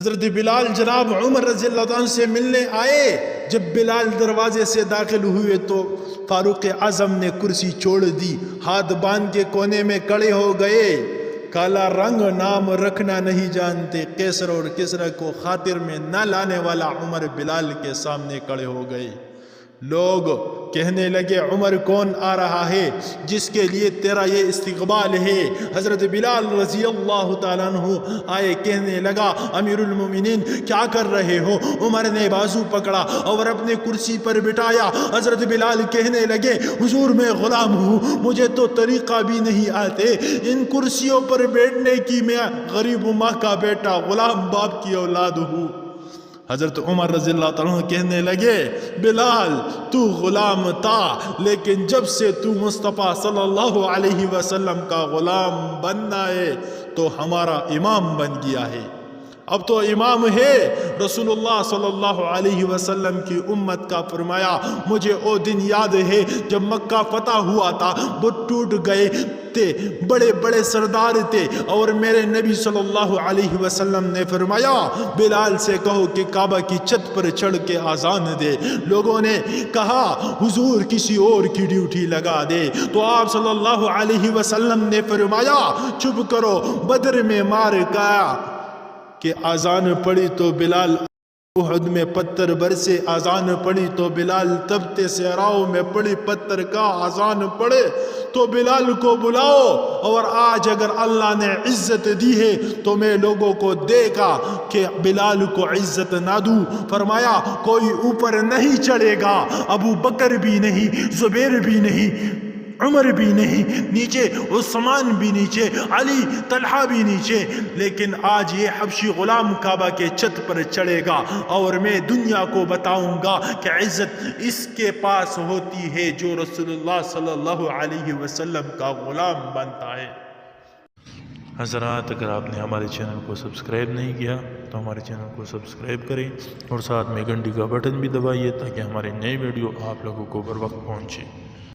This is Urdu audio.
حضرت بلال جناب عمر رضی اللہ عنہ سے ملنے آئے. جب بلال دروازے سے داخل ہوئے تو فاروق اعظم نے کرسی چھوڑ دی، ہاتھ باندھ کے کونے میں کھڑے ہو گئے. کالا رنگ نام رکھنا نہیں جانتے، کیسر اور کسرا کو خاطر میں نہ لانے والا عمر بلال کے سامنے کھڑے ہو گئے. لوگ کہنے لگے عمر کون آ رہا ہے جس کے لیے تیرا یہ استقبال ہے؟ حضرت بلال رضی اللہ تعالیٰ عنہ آئے، کہنے لگا امیر المومنین کیا کر رہے ہو؟ عمر نے بازو پکڑا اور اپنے کرسی پر بٹھایا. حضرت بلال کہنے لگے حضور میں غلام ہوں، مجھے تو طریقہ بھی نہیں آتے ان کرسیوں پر بیٹھنے کی، میں غریب ماں کا بیٹا غلام باپ کی اولاد ہوں. حضرت عمر رضی اللہ عنہ کہنے لگے بلال تو غلام تھا، لیکن جب سے تو مصطفیٰ صلی اللہ علیہ وسلم کا غلام بننا ہے تو ہمارا امام بن گیا ہے. اب تو امام ہے. رسول اللہ صلی اللہ علیہ وسلم کی امت کا فرمایا مجھے وہ دن یاد ہے جب مکہ فتح ہوا تھا، بت ٹوٹ گئے تھے، بڑے بڑے سردار تھے، اور میرے نبی صلی اللہ علیہ وسلم نے فرمایا بلال سے کہو کہ کعبہ کی چھت پر چڑھ کے اذان دے. لوگوں نے کہا حضور کسی اور کی ڈیوٹی لگا دے، تو آپ صلی اللہ علیہ وسلم نے فرمایا چپ کرو. بدر میں مار کھایا کہ اذان پڑی تو بلال، احد میں پتھر برسے اذان پڑی تو بلال، تبتے صحراؤں میں پڑی پتھر کا اذان پڑے تو بلال کو بلاؤ. اور آج اگر اللہ نے عزت دی ہے تو میں لوگوں کو دیکھا کہ بلال کو عزت نہ دوں. فرمایا کوئی اوپر نہیں چڑھے گا، ابو بکر بھی نہیں، زبیر بھی نہیں، عمر بھی نہیں، نیچے عثمان بھی نیچے، علی طلحہ بھی نیچے، لیکن آج یہ حبشی غلام کعبہ کے چھت پر چڑھے گا اور میں دنیا کو بتاؤں گا کہ عزت اس کے پاس ہوتی ہے جو رسول اللہ صلی اللہ علیہ وسلم کا غلام بنتا ہے. حضرات اگر آپ نے ہمارے چینل کو سبسکرائب نہیں کیا تو ہمارے چینل کو سبسکرائب کریں اور ساتھ میں گھنٹی کا بٹن بھی دبائیے تاکہ ہمارے نئے ویڈیو آپ لوگوں کو بر وقت پہنچے.